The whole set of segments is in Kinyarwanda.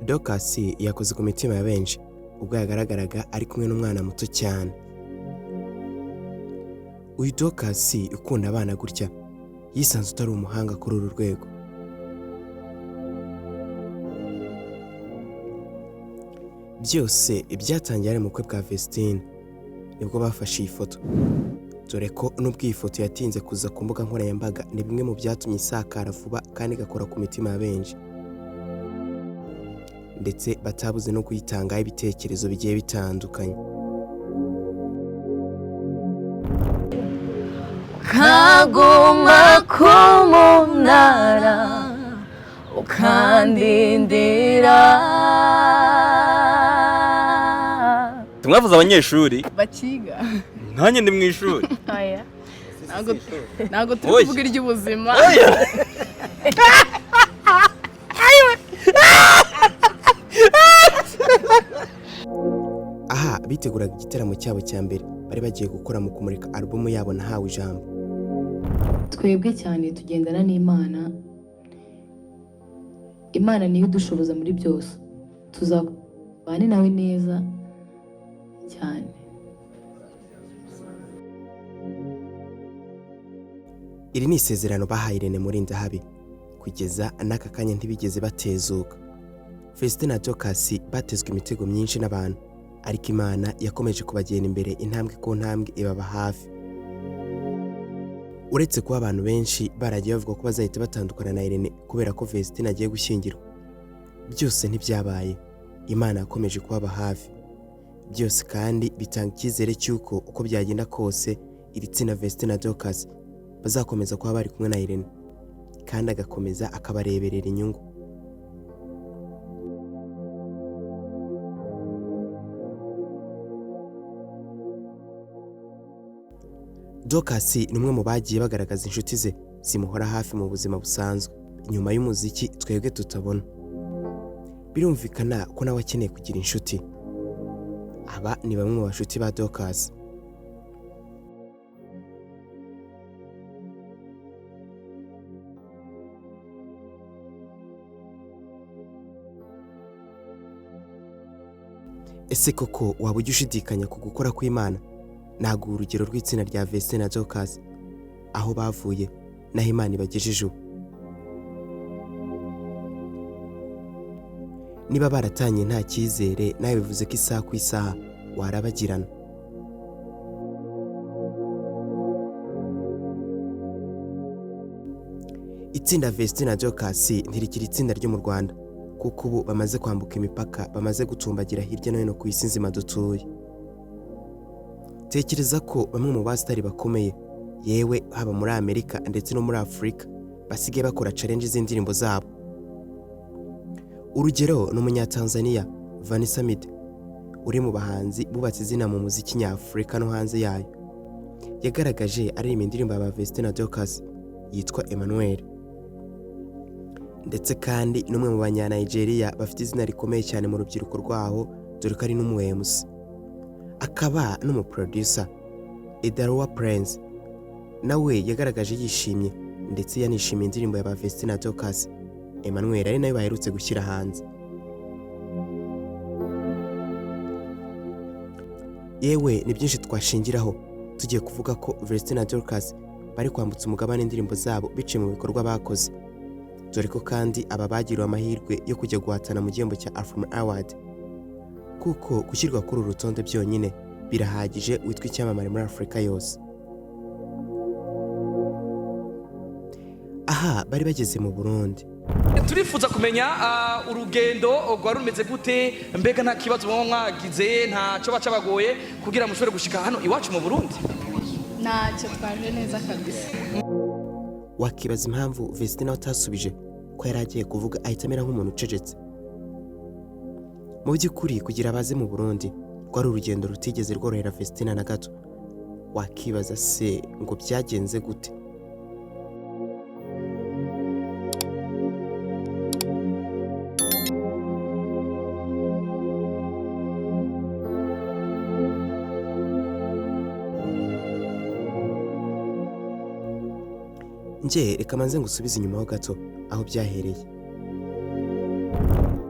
Dorcas yakoze ku mitima ya benshi ubwo yagaragaraga ari kumwe n'umwana muto cyane. Uyu Dorcas ukunda abana gutya yisanze utari umuhanga kuri uru rwego. Byose byatangiye ari mu bukwe bwa Vestine nibwo bafashe iyi foto, dore ko nubwo iyi foto yatinze kuza ku mbuga nkoranyambaga ni bimwe mu byatumye isakara vuba kandi igakora ku mitima ya benshi, ndetse batabuze no kuyitangaho ibitekerezo bigiye bitandukanye. Kaguma kumunara ukandindira. Tumwavuze abanyeshuri Bakiga. Nanjye ndi mu ishuri. Aya. Nago tuvuga iry'ubuzima. Aha biteguraga igitaramo cyabo cya mbere bari bagiye gukora mu kumurika album yabo Nahawe Ijambo. Twebwe cyane tugendana n'Imana. Imana niyo idushoboza muri byose. Tuzabane nawe neza cyane. Iri ni isezerano bahaye Irene muri Ndahabi kugeza n'aka kanya ntibigeze batezuka. Vestine na Dorcas batezwe imitego myinshi n'abantu, ariko Imana yakomeje kubagenda imbere intambwe ku ntambwe ibaba hafi. Uretse kuba abantu benshi baragiye bavuga ko bazahita batandukana na Irene kubera ko Vestine agiye gushyingirwa, byose ntibyabaye. Imana yakomeje kubaba hafi. Byose kandi bitanga icyizere cy'uko uko byagenda kose iri tsinda Vestine na Dorcas bazakomeza kuba bari kumwe na Irene kandi agakomeza akabareberera inyungu. Dorcas ni umwe mu bagiye bagaragaza inshuti ze zimuhora hafi mu buzima busanzwe nyuma y'umuziki twebwe tutabona. Birumvikana ko nawe akeneye kugira inshuti. Aba ni bamwe mu bashuti ba Dorcas. Ese koko waba ujya ushidikanya ku gukora kw'Imana? Naguha urugero rw'itsinda rya Vestine na Dorcas aho bavuye naho Imana ibagejeje ubu. Niba baratanye nta cyizere nawe bivuze ko isaha ku isaha warabagirana. Itsinda Vestine na Dorcas ntirikiri itsinda ryo mu Rwanda kuko ubu bamaze kwambuka imipaka, bamaze gutumbagira hirya no hino ku isi nzima dutuye. Tekereza ko bamwe mu basitari bakomeye yewe haba muri Amerika ndetse no muri Afurika basigaye bakora challenge z'indirimbo zabo. Urugero ni Umunyatanzania Banasa uri mu bahanzi bubatse izina mu muziki nyafurika no hanze yayo. Yagaragaje aririmba indirimbo ya Vestine na Dorcas yitwa Emmanuel. Ndetse kandi n'umwe mu Banya-Nigeria bafite izina rikomeye cyane mu rubyiruko rwaho, dore ko ari n'umuwemusi akaba n'umuproducer Edarowa Prince. Nawe yagaragaje yishimye ndetse yanishimiye indirimbo ya Vestine na Dorcas Emmanuel ari nayo baherutse gushyira hanze. Yewe ni byinshi twashingiraho tugiye kuvuga ko Vestine na Dorcas bari kwambutsa umugabane indirimbo zabo biciye mu bikorwa bakoze, dore ko kandi aba bagiriwe amahirwe yo kujya guhatana mu gihembo cya Afro Award, kuko gushyirwa kuri uru rutonde byonyine birahagije witwa icyamamare muri Afurika yose. Aha bari bageze mu Burundi. Turifuza kumenya urugendo rwa rumeze gute, mbega nta kibazo mwagize, ntacyo baca bagoye kugira mushobore gushika hano iwacu mu Burundi? Ntacyo twaje neza kabisa. Wakibaza impamvu Vestine atasubije ko yari agiye kuvuga ahita amera nk'umuntu ucecetse. Mu by'ukuri kugira abaze mu Burundi rwari urugendo rutigeze rworohera Vestine na gato. Wakibaza se ngo byagenze gute? Reka manze ngusubize inyuma ho gato aho byahereye.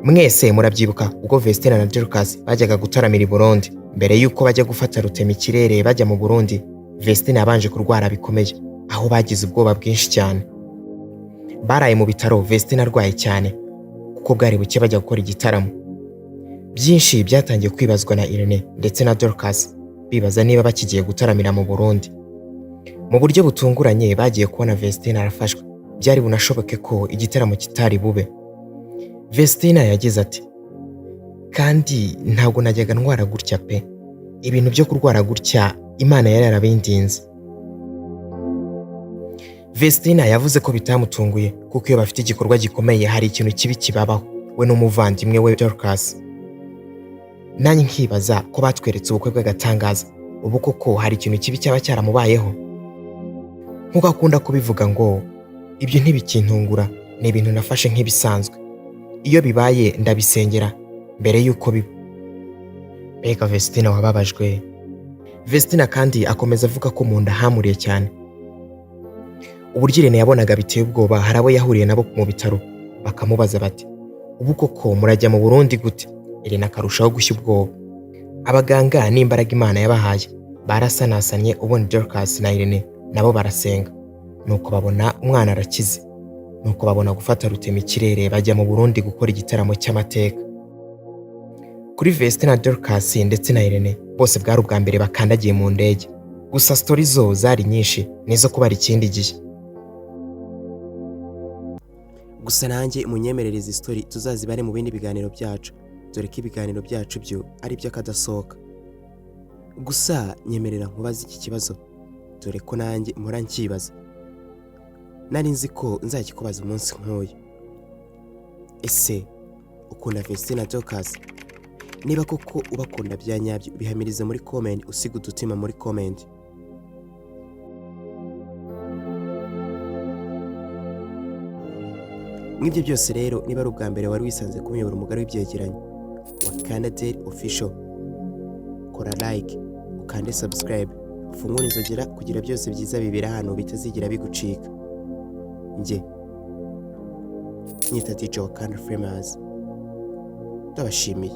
Mwese murabyibuka ubwo Vestina na Dorcas bajyaga gutaramira i Burundi. Mbere yuko bajya gufata rutema ikirere bajya mu Burundi, Vestina yabanje kurwara bikomeye, aho bagize ubwoba bwinshi cyane. Baraye mu bitaro Vestina arwaye cyane, kuko bwari buke bajya gukora igitaramo. Byinshi byatangiye kwibazwa na Irene ndetse na Dorcas, bibaza niba bakigiye gutaramira mu Burundi. Mu buryo butunguranye bagiye kubona Vestina arafashwe, byari bunashoboke ko igitaramo kitari bube. Vestina yagize ati, kandi ntabwo najyaga ndwara gutya pe, ibintu byo kurwara gutya Imana yari yarabindinze. Vestina yavuze ko bitamutunguye, kuko iyo bafite igikorwa gikomeye hari ikintu kibi kibabaho, we n'umuvandimwe we Dorcas. Nanjye nkibaza ko batweretse ubukwe bw'agatangaza, ubu koko hari ikintu kibi cyaba cyaramubayeho. Nkuko akunda kubivuga ngo ibyo ntibikintungura, ni ibintu nafashe nk'ibisanzwe. Iyo bibaye ndabisengera mbere yuko biba. Mbega Vestina wababajwe. Vestina kandi akomeza avuga ko mu nda hamuriye cyane. Uburyo Irene yabonaga biteye ubwoba, hari abo yahuriye nabo mu bitaro bakamubaza bati, ubu koko murajya mu Burundi gute? Irene akarushaho gushya ubwoba. Abaganga n'imbaraga Imana yabahaye barasanasanye, ubundi Dorcas na Irene nabo barasenga, nuko babona umwana arakize. Nuko babona gufata rutema ikirere bajya mu Burundi gukora igitaramo cy'amateka. Kuri Vestina, Dorcas ndetse na Irene bose bwari ubwa mbere bakandagiye mu ndege. Gusa story zo zari nyinshi, nizo kubara ikindi gihe. Gusa nanjye munyemerereza story tuzazibare mu bindi biganiro byacu, dore ko ibiganiro byacu byo ari by'akadasohoka. Gusa nyemerera nkubaza iki kibazo, dore ko nanjye mpora nkibaza. Nari nzi ko nzakikubaza umunsi nk'uyu. Ese ukunda Vestina Dorcas? Niba koko ubakunda bya nyabyo, bihamirize muri comment, usiga udutima muri comment. Mwibyo byose rero, niba ari ubwa mbere wari wisanze ku muyoboro mugari w'ibyegeranyo Wakanda official, kora like, ukande subscribe, ufungure inzogera kugira byose byiza bibera hano bitazigira bigucika. Nge nyita DJ Wakanda Famous, ndabashimiye.